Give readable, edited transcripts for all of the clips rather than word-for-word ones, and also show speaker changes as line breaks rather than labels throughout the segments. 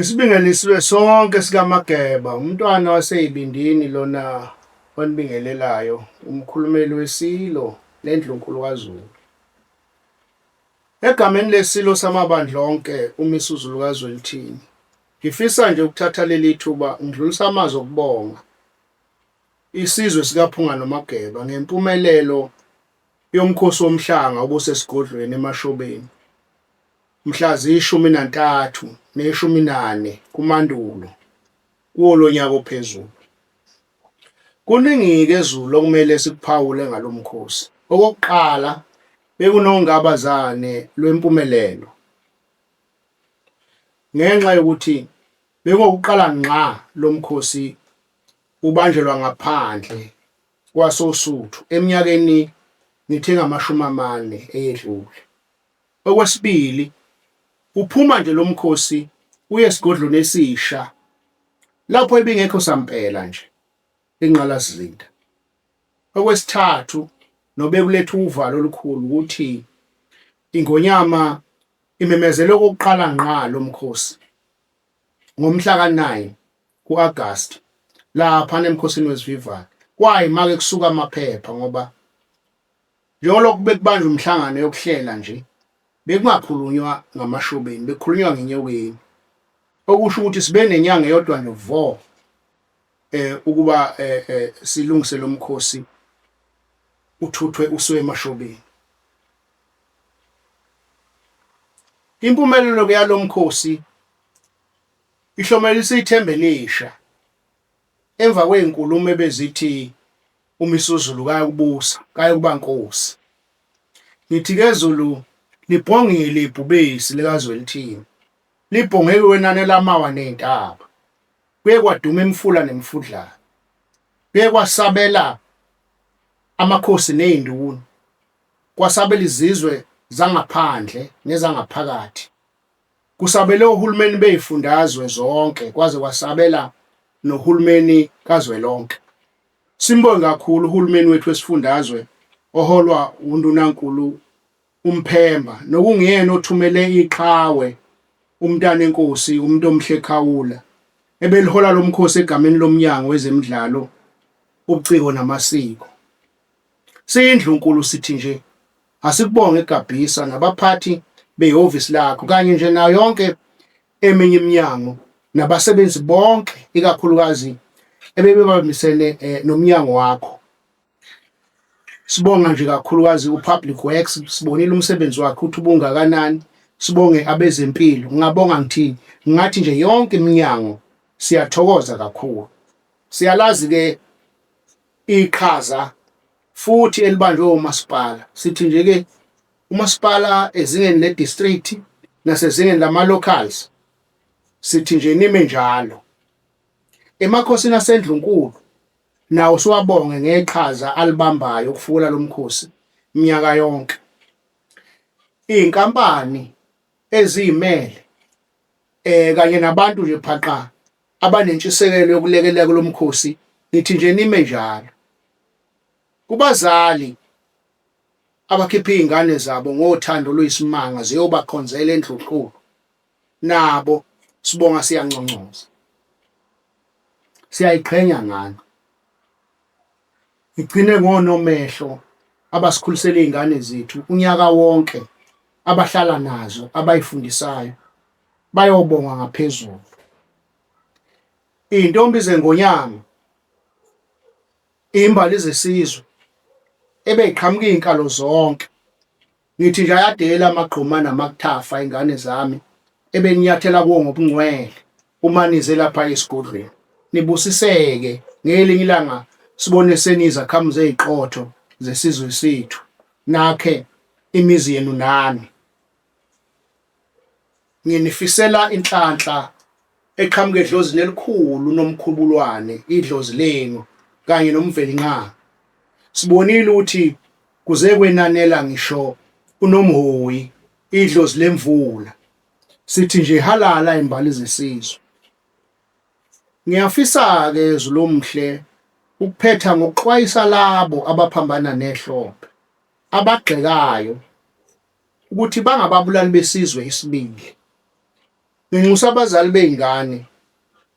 Isibingelisiwe sonke sikaMageba, umntwana waseyibindini lona onibingelelayo, umkhulumeli weSilo lendlunkulu kaZulu. Egameni leSilo samabandla onke uMisuzu kaZwelithini, ngifisa nje ukuthatha leli thuba ngidlulisa amazwi okubonga isizwe sikaPhunga noMageba ngempumelelo yomkhosi womhlanga obusesigodlweni eMashobeni mhla ziyi-13 ne-14 kuMandulo kuwo lo nyaka ophezulu. Kuningi-ke ezulu okumele sikuphawule ngalo mkhosi. Okokuqala, bekunongabazane lwempumelelo ngenxa yokuthi bekuwukuqala ngqa lo mkhosi ubanjelwa ngaphandle kwaSosuthu eminyakeni ngithi engama-40 eyedlule. Okwesibili, uphuma nje lo mkhosi uye esigodlweni esisha lapho ebingekho sampela nje enqalasizinda. Okwesithathu, nobekuletha uvalo olukhulu ukuthi iNgonyama imemezele okokuqala ngqa lo mkhosi ngomhla ka-9 ku-Agasti lapha emkhosini wesivivanyo. Kwayima-ke kusuka amaphepha ngoba njengalokhu bekubanjwa umhlangano yokuhlela nje bekungakhulunywa ngaMashobeni, bekukhulunywa ngenyokeni, okusho ukuthi sibe nenyanga eyodwa nje vo ukuba silungise lo mkhosi uthuthwe usuke eMashobeni. Impumelelo yalo mkhosi ihlomelisa ithemba elisha emva kwey'nkulumo ebezithi uMisuzu kayokubusa, kayokuba nkosi. Ngithi-ke Zulu libhongile ibhubesi likaZwelithini, libhongeke wenani lamawa ney'ntaba, kuye kwaduma imifula nemifudlana, kuye kwasabela amakhosi ney'nduna, kwasabela izizwe zangaphandle nezangaphakathi, kusabele ohulumeni bey'fundazwe zonke kwaze kwasabela nohulumeni kazwelonke. Simbonge kakhulu uhulumeni wethu wesifundazwe oholwa uNdunankulu uMphemba, nokungiyena othumele iqhawe umntana enkosi umuntu omhle Khawula ebelihola lo mkhosi egameni lomnyango wezemidlalo, ubuciko namasiko. Siyindlunkulu sithi nje asikubonge eGabisa nabaphathi behhovisi lakho kanye nje nayo yonke eminye iminyango nabasebenzi bonke ikakhulukazi ebebebambisene nomnyango wakho. Sibonga nje kakhulukazi uPublic Works, sibonile umsebenzi wakhe ukuthi ubungakanani. Sibonge abezempilo, ngingabonga ngithini, ngathi nje yonke iminyango siyathokoza kakhulu. Siyalazi-ke iqhaza futhi elibanjwe umasipala. Sithi nje-ke umasipala ezingeni le-district nasezingeni lama-locals, sithi nje nime njalo. Emakhosini asendlunkulu nawo siwabonge ngeqhaza alibambayo ukufula lo mkhosi iminyaka yonke. Iy'nkampani eziyimele kanye nabantu nje phaqa abanentshisekelo yokulekelela lo mkhosi, nithi nje nime njalo. Kubazali abakhipha iy'ngane zabo ngothando oluyisimanga ziyobakhonzela endlunkulu, nabo sibonga siyanconcoza, siyayiqhenya ngani. Ngigcine ngonomehlo abasikhulisela iy'ngane zethu unyaka wonke, abahlala nazo, abay'fundisayo, bayobonga ngaphezulu. Iy'ntombi zeNgonyama, iy'mbali zesizwe ebey'qhamuka iy'nkalo zonke, ngithi nje ayadela amagquma namakuthafa ingane zami ebeninyathela kuwo ngobungcwele uma nize lapha esigodlweni. Nibusiseke ngelinye ilanga sibone seniyizakhamuzi ey'qotho zesizwe sethu, nakhe imizi yenu nani. Nginifisela inhlanhla eqhamuka edlozini elikhulu nomkhubulwane, idlozi lenu kanye nomvelinqama. Sibonile ukuthi kuze kwenanela ngisho uNomhoyi, idlozi lemvula. Sithi nje halala imbali zesizwe. Ngiyafisa-ke Zulu omhle ukuphetha ngokuxwayisa labo abaphambana nehlombe, abagxekayo ukuthi bangababulali besizwe isibili. nginxusa abazali beingane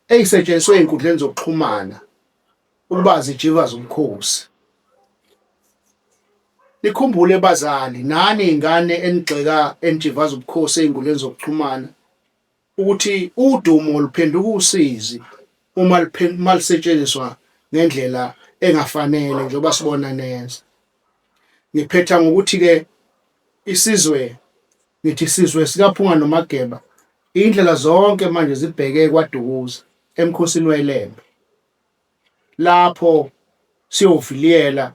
ezisetshenziswe einkundleni zokuxhumana ukuba zijiva zomkhosi. Nikhumbule bazali nani ingane enigxeka enijivaza ubukhosi einkundleni zokuxhumana ukuthi udumo luphenduka usizi uma malisetshenziswa ngendlela engafanele njengoba sibona neza. Ngiphetha ngokuthi ke isizwe sikaPhunga noMageba indlela zonke manje zibheke kwaDukuza emkhosini weLembe lapho siyoviliyela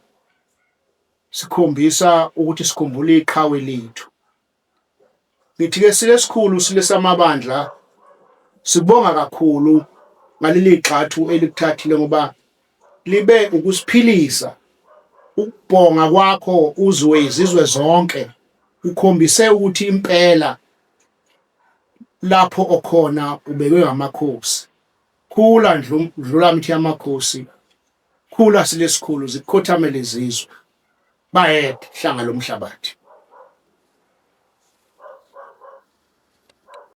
sikhombisa ukuthi sikhumbula iqhawe lethu. Ngithi ke sile samabandla sibonga kakhulu ngaleli gxathu elikuthathile ngoba libe ukusiphilisa. Ukubhonga kwakho uzwe izizwe zonke ukhombise ukuthi impela lapho okhona ubekwe ngamakhosi. Khula dlula mithi yamakhosi, khula silesikhulu zikhothamele izizwe bayede hlanga lomhlabathi.